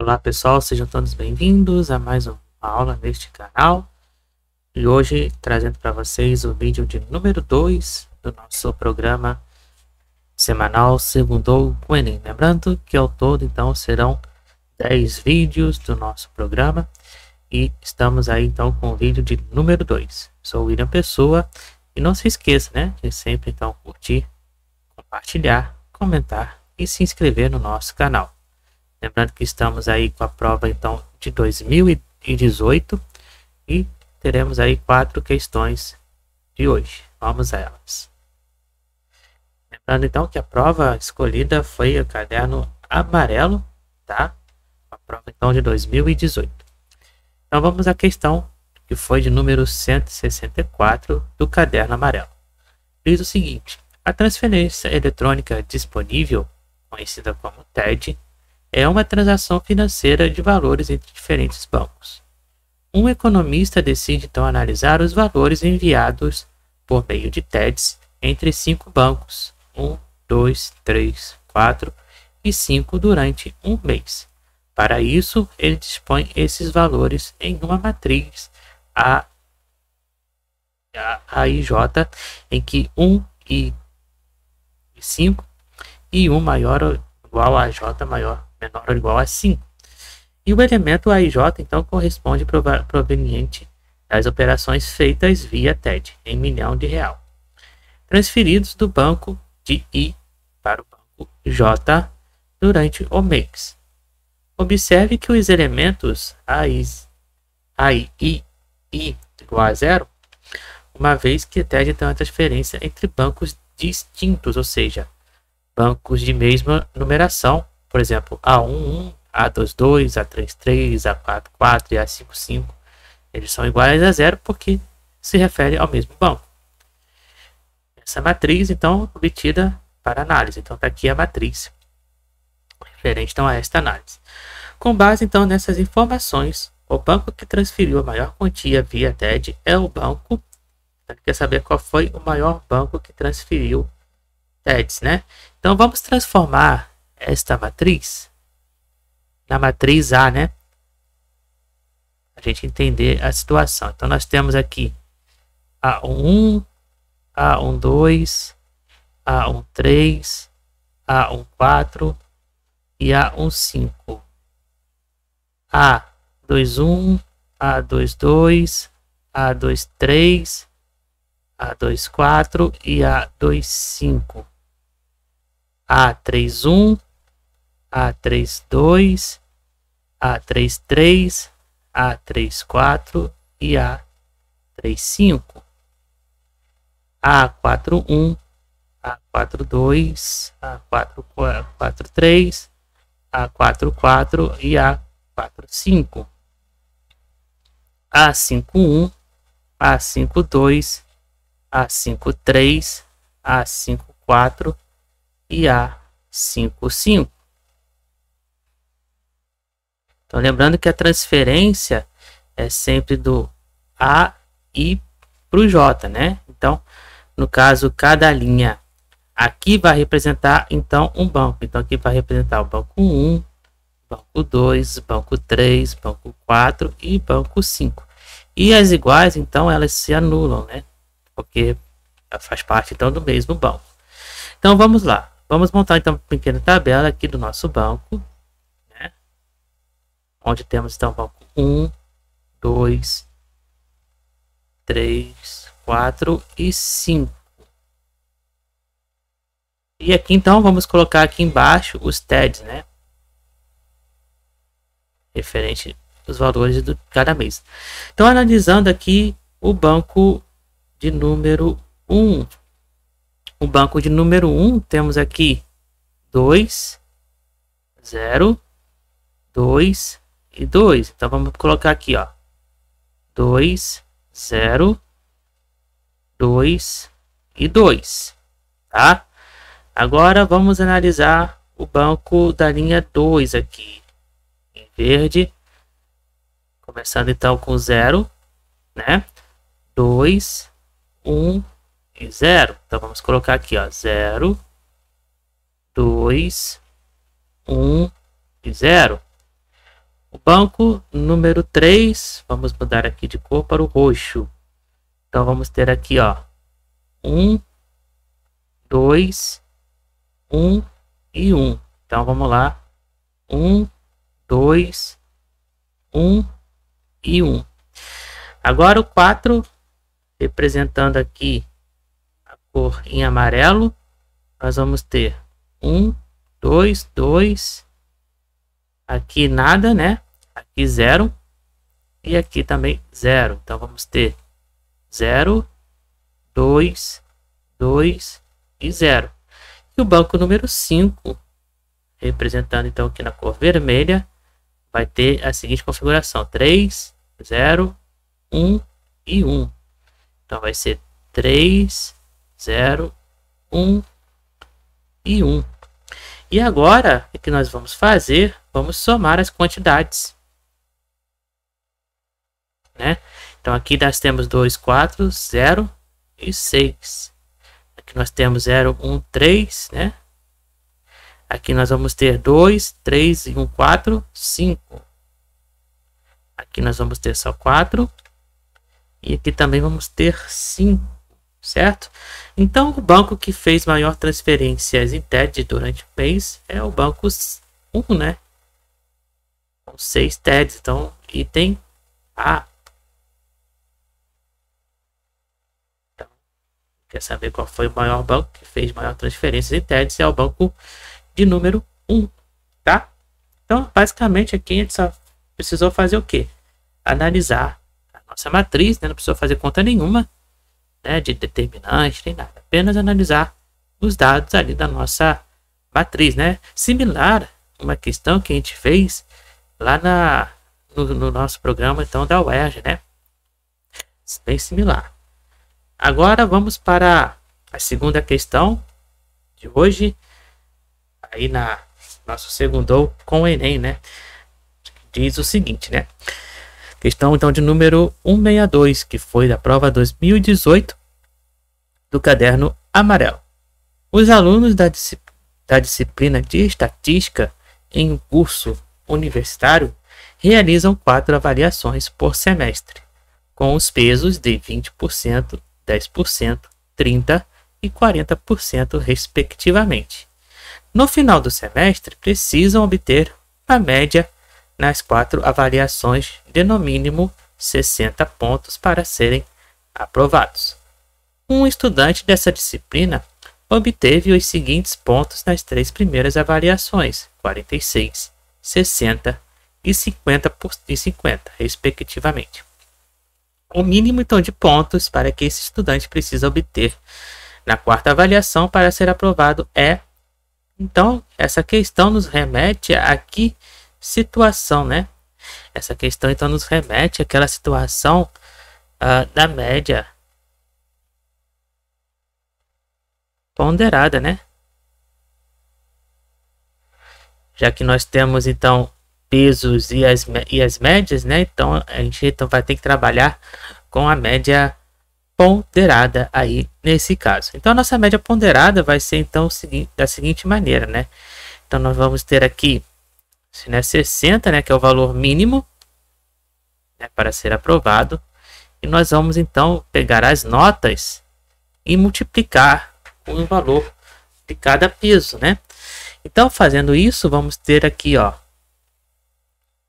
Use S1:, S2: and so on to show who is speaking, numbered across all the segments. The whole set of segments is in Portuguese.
S1: Olá pessoal, sejam todos bem-vindos a mais uma aula neste canal. E hoje trazendo para vocês o vídeo de número 2 do nosso programa semanal Segundou com Enem. Lembrando que ao todo então serão 10 vídeos do nosso programa. E estamos aí então com o vídeo de número 2. Sou o William Pessoa e não se esqueça, né, de sempre então curtir, compartilhar, comentar e se inscrever no nosso canal. Lembrando que estamos aí com a prova então de 2018 e teremos aí 4 questões de hoje. Vamos a elas. Lembrando então que a prova escolhida foi o caderno amarelo, tá? A prova então de 2018. Então vamos à questão que foi de número 164 do caderno amarelo. Diz o seguinte: a transferência eletrônica disponível, conhecida como TED, é uma transação financeira de valores entre diferentes bancos. Um economista decide então analisar os valores enviados por meio de TEDs entre 5 bancos, 1, 2, 3, 4 e 5 durante um mês. Para isso, ele dispõe esses valores em uma matriz AIJ, em que 1 e 5 e 1 maior ou igual a J menor ou igual a 5. E o elemento AIJ, então, corresponde proveniente das operações feitas via TED, em milhão de real, transferidos do banco de I para o banco J durante o mês. Observe que os elementos AI igual a 0, uma vez que TED tem uma transferência entre bancos distintos, ou seja, bancos de mesma numeração, por exemplo, A11, A22, A33, A44 e A55, eles são iguais a 0 porque se refere ao mesmo banco. Essa matriz, então, obtida para análise. Então, está aqui a matriz referente então, a esta análise. Com base, então, nessas informações, o banco que transferiu a maior quantia via TED é o banco. Quer saber qual foi o maior banco que transferiu TEDs, né? Então, vamos transformar esta matriz na matriz A, né? A gente entender a situação. Então, nós temos aqui A11, A12, A13, A14 e A15. A21, A22, A23, A24 e A25. A31, A32, A33, A34 e A35. A41, A42, A43, A44 e A45. A51, A52, A53, A54 e A55. Então, lembrando que a transferência é sempre do A e para o J, né? Então, no caso, cada linha aqui vai representar, então, um banco. Então, aqui vai representar o banco 1, banco 2, banco 3, banco 4 e banco 5. E as iguais, então, elas se anulam, né? Porque faz parte, então, do mesmo banco. Então, vamos lá. Vamos montar, então, uma pequena tabela aqui do nosso banco, né? Onde temos, então, banco 1, 2, 3, 4 e 5. E aqui, então, vamos colocar aqui embaixo os TEDs, né? Referente aos valores de cada mês. Então, analisando aqui o banco de número 1. O banco de número 1, temos aqui 2, 0, 2 e 2. Então, vamos colocar aqui, ó, 2, 0, 2 e 2, tá? Agora, vamos analisar o banco da linha 2 aqui, em verde, começando então com 0, né? 2, 1 e 0. Então, vamos colocar aqui, ó, 0, 2, 1 e 0. O banco número 3, vamos mudar aqui de cor para o roxo. Então vamos ter aqui, ó, 1, 2, 1 e 1. Então vamos lá, 1, 2, 1 e 1. Agora o 4, representando aqui a cor em amarelo, nós vamos ter 1, 2, 2, aqui nada, né? Aqui 0 e aqui também 0. Então vamos ter 0, 2, 2 e 0. E o banco número 5, representando então aqui na cor vermelha, vai ter a seguinte configuração: 3, 0, 1 e 1. Então vai ser 3, 0, 1 e 1. E agora, o que nós vamos fazer? Vamos somar as quantidades, né? Então aqui nós temos 2, 4, 0 e 6. Aqui nós temos 0, 1, 3, né? Aqui nós vamos ter 2, 3 e 1, 4, 5. Aqui nós vamos ter só 4. E aqui também vamos ter 5, certo? Então o banco que fez maior transferências em TED durante o mês é o banco 1, né? Com 6 TEDs. Então, item A. Então, quer saber qual foi o maior banco que fez maior transferências em TEDs? É o banco de número 1, tá? Então, basicamente, aqui a gente só precisou fazer o quê? Analisar a nossa matriz, né? Não precisou fazer conta nenhuma, né, de determinante, nem nada. Apenas analisar os dados ali da nossa matriz, né? Similar a uma questão que a gente fez lá no nosso programa, então, da UERJ, né? Bem similar. Agora vamos para a segunda questão de hoje, aí na nosso segundo com o Enem, né? Diz o seguinte, né? Questão então de número 162, que foi da prova 2018 do caderno amarelo. Os alunos da disciplina de estatística em um curso universitário realizam 4 avaliações por semestre, com os pesos de 20%, 10%, 30% e 40%, respectivamente. No final do semestre, precisam obter a média nas 4 avaliações de no mínimo 60 pontos para serem aprovados. Um estudante dessa disciplina obteve os seguintes pontos nas 3 primeiras avaliações, 46, 60 e 50, respectivamente. O mínimo então de pontos para que esse estudante precisa obter na 4ª avaliação para ser aprovado é... Então, essa questão nos remete a que situação, né? Essa questão então nos remete àquela situação da média ponderada, né? Já que nós temos então pesos e as médias, né? Então a gente vai ter que trabalhar com a média ponderada aí nesse caso. Então a nossa média ponderada vai ser então da seguinte maneira, né? Então nós vamos ter aqui, né, 60, né, que é o valor mínimo, né, para ser aprovado, e nós vamos então pegar as notas e multiplicar com o valor de cada peso, né? Então fazendo isso, vamos ter aqui, ó,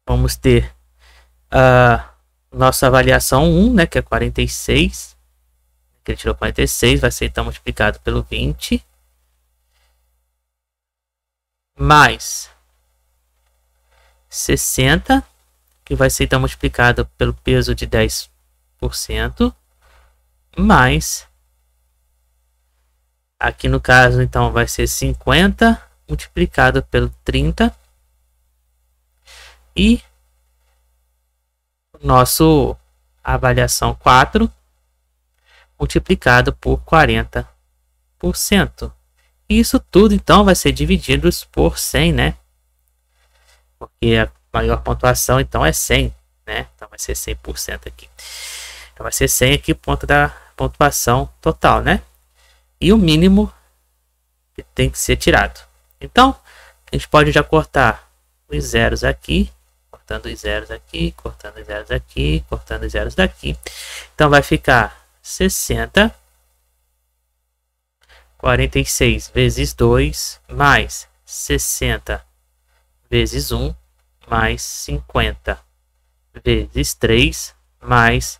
S1: vamos ter a nossa avaliação 1, né, que é 46, que ele tirou 46, vai ser então multiplicado pelo 20, mais 60, que vai ser então multiplicado pelo peso de 10%, mais, aqui no caso então vai ser 50 multiplicado pelo 30, e nosso avaliação 4 multiplicado por 40%. Isso tudo então vai ser dividido por 100, né? Porque a maior pontuação então é 100, né? Então vai ser 100% aqui. Então vai ser 100 aqui, ponto da pontuação total, né? E o mínimo que tem que ser tirado. Então, a gente pode já cortar os zeros aqui, cortando os zeros aqui, cortando os zeros aqui, cortando os zeros daqui. Então vai ficar 60, 46 vezes 2, mais 60 vezes 1, mais 50 vezes 3, mais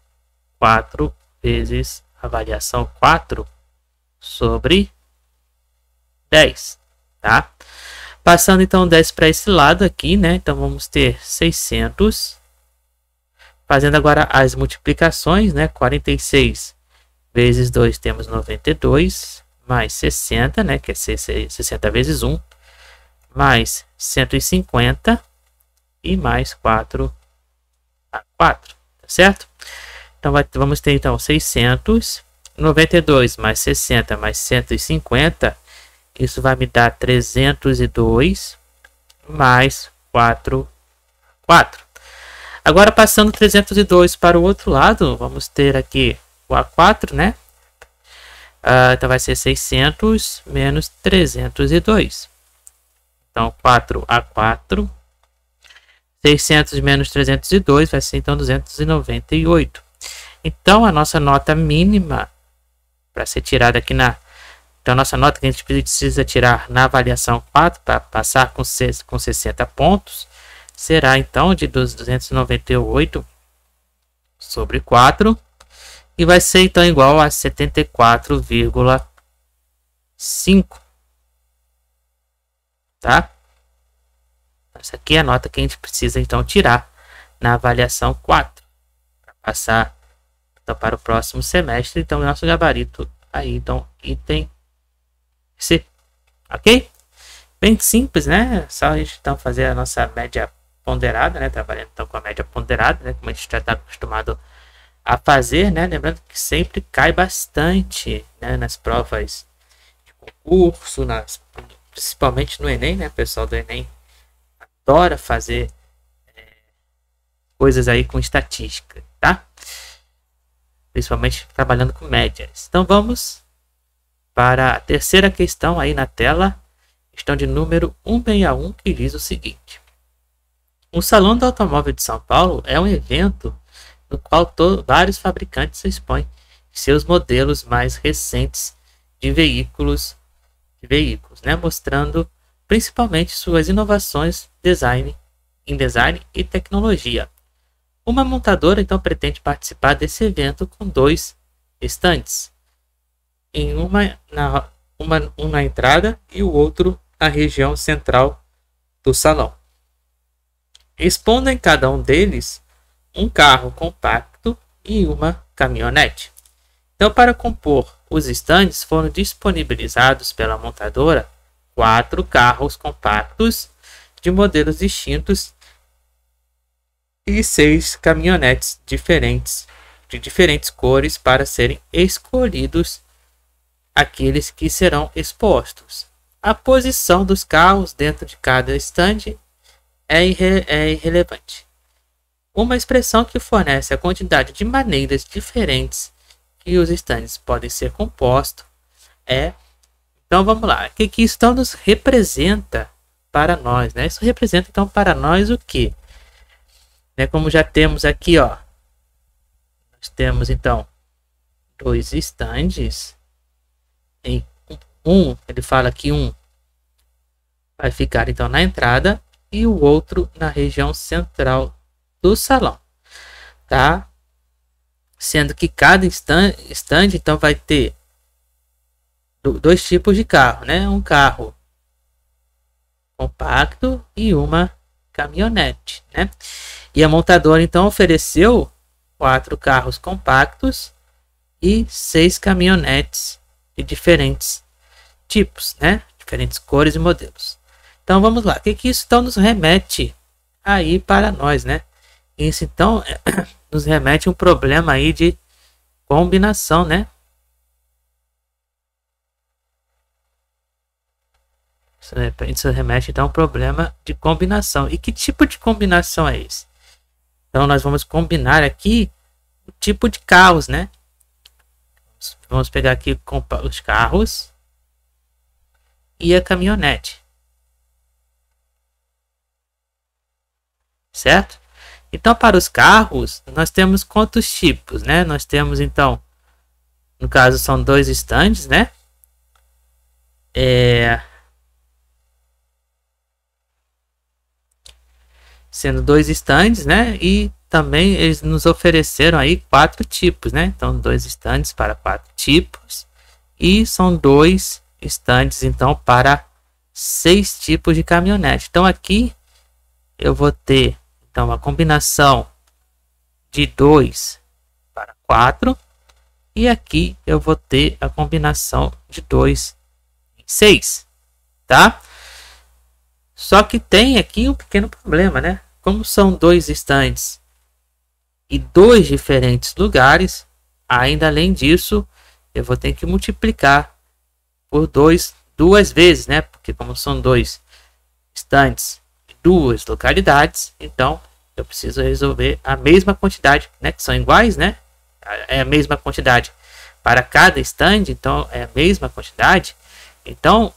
S1: 4 vezes a variação 4 sobre 10, tá? Passando então 10 para esse lado aqui, né? Então vamos ter 600. Fazendo agora as multiplicações, né? 46 vezes 2 temos 92, mais 60, né? Que é 60 vezes 1, mais 150 e mais 4 a 4, tá certo? Então vamos ter então 600, 92 mais 60 mais 150, isso vai me dar 302 mais 4, 4. Agora passando 302 para o outro lado, vamos ter aqui o A4, né? Então vai ser 600 menos 302. Então 4A4. 600 menos 302 vai ser então 298. Então a nossa nota mínima para ser tirada aqui então a nossa nota que a gente precisa tirar na avaliação 4 para passar com 60 pontos será então de 298 sobre 4 e vai ser então igual a 74,5, tá? Essa aqui é a nota que a gente precisa então tirar na avaliação 4 para passar então, para o próximo semestre. Então, nosso gabarito aí, então, item C, ok? Bem simples, né? Só a gente então fazer a nossa média ponderada, né? Trabalhando então com a média ponderada, né? Como a gente já está acostumado a fazer, né? Lembrando que sempre cai bastante, né? Nas provas de concurso, principalmente no Enem, né? O pessoal do Enem adora fazer coisas aí com estatística, tá? Principalmente trabalhando com médias. Então vamos para a terceira questão aí na tela, questão de número 161, que diz o seguinte: o Salão do Automóvel de São Paulo é um evento no qual vários fabricantes expõem seus modelos mais recentes de veículos, né, mostrando principalmente suas inovações em design e tecnologia. Uma montadora então pretende participar desse evento com 2 estandes, um na entrada e o outro na região central do salão, expondo em cada um deles um carro compacto e uma caminhonete. Então, para compor os estandes, foram disponibilizados pela montadora 4 carros compactos de modelos distintos e 6 caminhonetes diferentes, de diferentes cores, para serem escolhidos aqueles que serão expostos. A posição dos carros dentro de cada estande é irrelevante. Uma expressão que fornece a quantidade de maneiras diferentes que os estandes podem ser compostos é... Então vamos lá, o que isso então nos representa para nós, né? Isso representa então para nós o que? Né, como já temos aqui, ó, nós temos então 2 estandes. Em ele fala que um vai ficar então na entrada e o outro na região central do salão, tá? Sendo que cada stand então vai ter 2 tipos de carro, né? Um carro compacto e uma caminhonete, né? E a montadora então ofereceu 4 carros compactos e 6 caminhonetes de diferentes tipos, né? Diferentes cores e modelos. Então vamos lá, o que isso então nos remete aí para nós, né? Isso então nos remete a um problema aí de combinação, né? Isso remete então a um problema de combinação. E que tipo de combinação é esse? Então nós vamos combinar aqui o tipo de carros, né? Vamos pegar aqui os carros e a caminhonete. certo? Então, para os carros, nós temos quantos tipos, né? Nós temos, então, no caso, são 2 estandes, né? Sendo 2 estandes, né? E também eles nos ofereceram aí 4 tipos, né? Então, 2 estandes para 4 tipos. E são 2 estandes, então, para 6 tipos de caminhonete. Então, aqui eu vou ter, então, uma combinação de 2 para 4. E aqui eu vou ter a combinação de 2 em 6, tá? Só que tem aqui um pequeno problema, né? Como são 2 estandes e 2 diferentes lugares, ainda além disso, eu vou ter que multiplicar por 2 duas vezes, né? Porque como são 2 estandes e 2 localidades, então eu preciso resolver a mesma quantidade, né? Que são iguais, né? É a mesma quantidade para cada stand, então é a mesma quantidade. Então,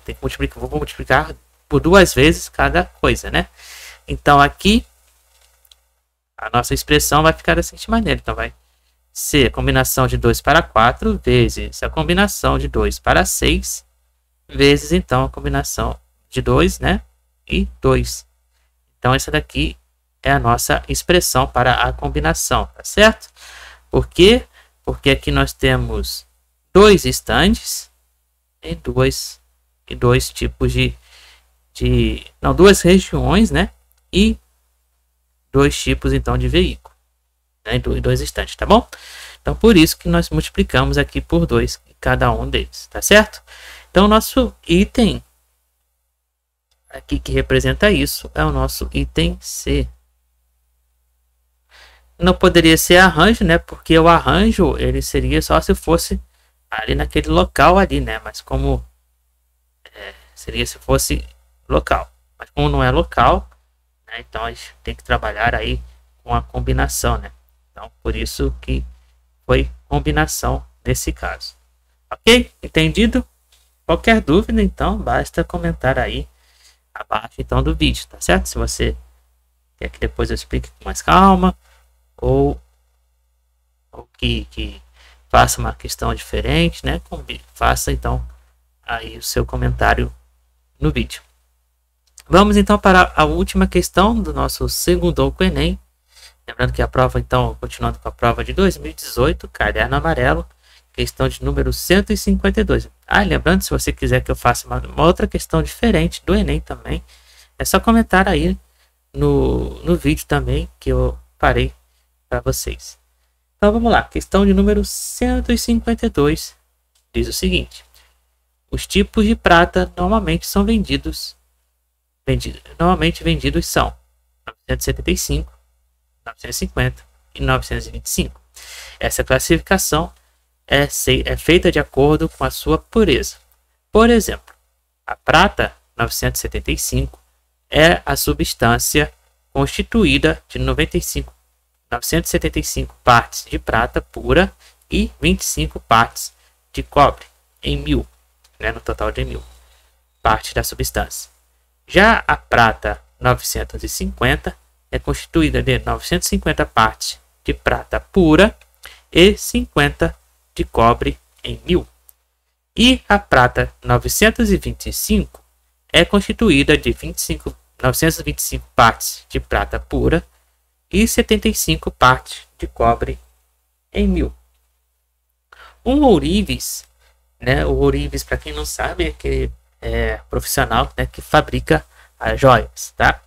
S1: tem que multiplicar, vou multiplicar por 2 vezes cada coisa, né? Então, aqui, a nossa expressão vai ficar da seguinte maneira. Então, vai ser a combinação de 2 para 4 vezes a combinação de 2 para 6 vezes, então, a combinação de 2, né? E 2. Então, essa daqui é a nossa expressão para a combinação, tá certo? Por quê? Porque aqui nós temos 2 estandes e 2 tipos não, 2 regiões, né? E 2 tipos, então, de veículo, né? E 2 estandes, tá bom? Então, por isso que nós multiplicamos aqui por 2 em cada um deles, tá certo? Então, o nosso item aqui que representa isso é o nosso item C. Não poderia ser arranjo, né? Porque o arranjo ele seria só se fosse ali naquele local ali, né? Mas como seria se fosse local, mas como não é local, né? Então a gente tem que trabalhar aí com a combinação, né? Então por isso que foi combinação nesse caso, ok? Entendido? Qualquer dúvida, então basta comentar aí abaixo então do vídeo, tá certo? Se você quer que depois eu explique com mais calma, ou que faça uma questão diferente, né? Faça então aí o seu comentário no vídeo. Vamos então para a última questão do nosso segundo Enem. Lembrando que a prova, então, continuando com a prova de 2018, caderno amarelo, questão de número 152. Lembrando, se você quiser que eu faça uma outra questão diferente do Enem também, é só comentar aí no vídeo também que eu parei para vocês. Então vamos lá, questão de número 152 diz o seguinte: os tipos de prata normalmente vendidos são 975, 950 e 925. Essa classificação é feita de acordo com a sua pureza. Por exemplo, a prata 975 é a substância constituída de 975 partes de prata pura e 25 partes de cobre em 1000, né, no total de 1000 partes da substância. Já a prata 950 é constituída de 950 partes de prata pura e 50 de cobre em 1000. E a prata 925 é constituída de 925 partes de prata pura e 75 partes de cobre em 1000. Um ourives, né? O ourives, para quem não sabe, é aquele profissional, né, que fabrica as joias, tá?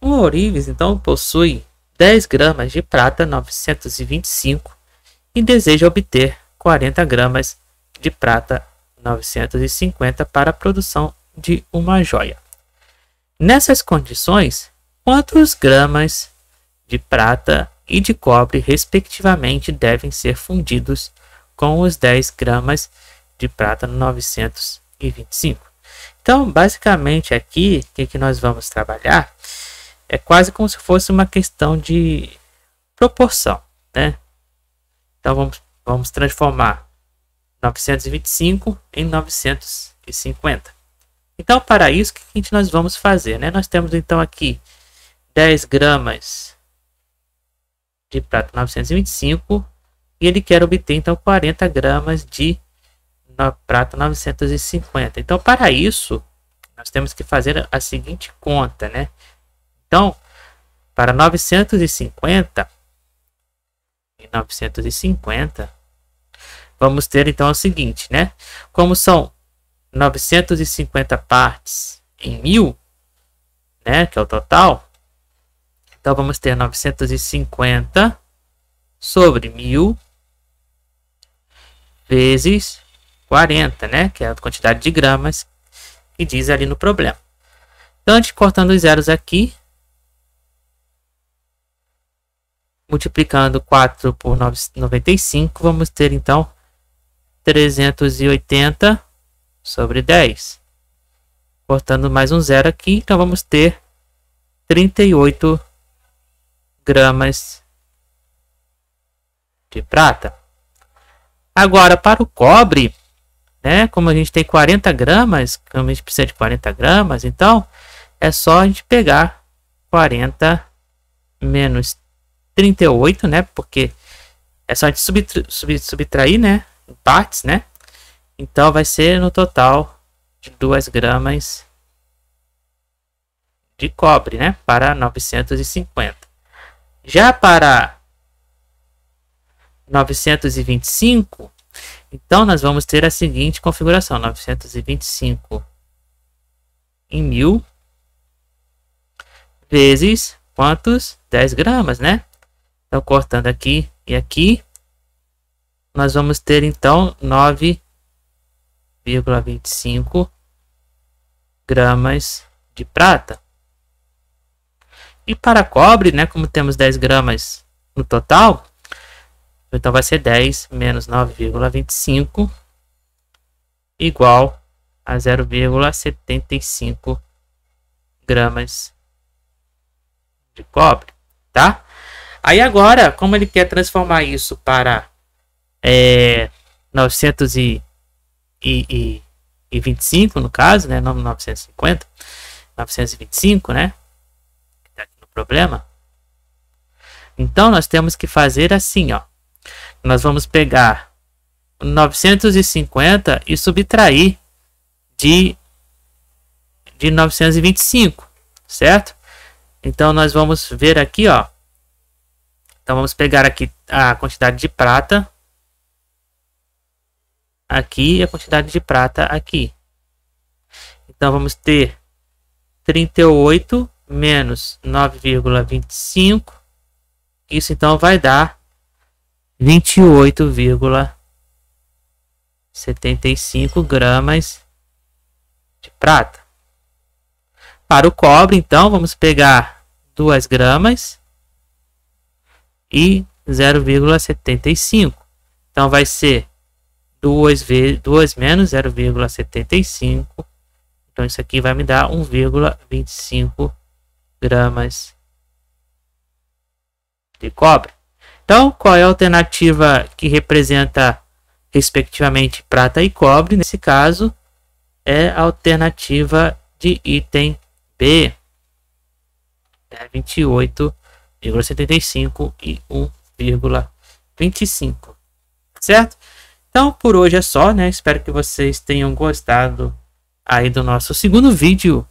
S1: Um ourives, então, possui 10 gramas de prata 925 e deseja obter 40 gramas de prata 950 para a produção de uma joia. Nessas condições, quantos gramas de prata e de cobre, respectivamente, devem ser fundidos com os 10 gramas de prata 925? Então, basicamente, aqui, o que nós vamos trabalhar é quase como se fosse uma questão de proporção, né? Então, vamos transformar 925 em 950. Então, para isso, o que nós vamos fazer, né? Nós temos, então, aqui 10 gramas de prata 925 e ele quer obter então 40 gramas de prata 950. Então, para isso, nós temos que fazer a seguinte conta, né? Então, para 950 e 950, vamos ter então o seguinte, né? Como são 950 partes em 1000, né? Que é o total. Então, vamos ter 950 sobre 1000 vezes 40, né? Que é a quantidade de gramas que diz ali no problema. Então, antes cortando os zeros aqui, multiplicando 4 por 95, vamos ter então 380 sobre 10. Cortando mais um zero aqui, então vamos ter 38 gramas de prata. Agora, para o cobre, né, como a gente tem 40 gramas, como a gente precisa de 40 gramas, então é só a gente pegar 40 menos 38, né, porque é só a gente subtrair, né, em partes, né, então vai ser no total de 2 gramas de cobre, né, para 950. Já para 925, então nós vamos ter a seguinte configuração: 925 em 1000 vezes quantos? 10 gramas, né? Então, cortando aqui e aqui, nós vamos ter então 9,25 gramas de prata. E para cobre, né, como temos 10 gramas no total, então vai ser 10 menos 9,25 igual a 0,75 gramas de cobre, tá? Aí agora, como ele quer transformar isso para 925 no caso, né, não 950, 925, né? Tá aqui no problema. Então nós temos que fazer assim, ó. Nós vamos pegar 950 e subtrair de 925, certo? Então nós vamos ver aqui, ó. Então vamos pegar aqui a quantidade de prata aqui e a quantidade de prata aqui. Então vamos ter 38 menos 9,25. Isso então vai dar 28,75 gramas de prata. Para o cobre, então, vamos pegar 2 gramas e 0,75. Então, vai ser 2 menos 0,75. Então, isso aqui vai me dar 1,25 gramas de cobre. Então, qual é a alternativa que representa, respectivamente, prata e cobre? Nesse caso, é a alternativa de item B. 28,75 e 1,25. Certo? Então, por hoje é só, né? Espero que vocês tenham gostado aí do nosso segundo vídeo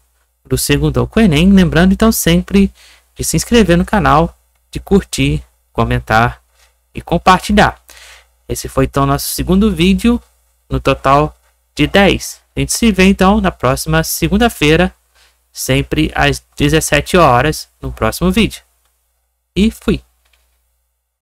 S1: do Segundou com o Enem. Lembrando, então, sempre de se inscrever no canal, de curtir, comentar e compartilhar. Esse foi então nosso segundo vídeo, no total de 10. A gente se vê então na próxima segunda-feira, sempre às 17 horas, no próximo vídeo. E fui!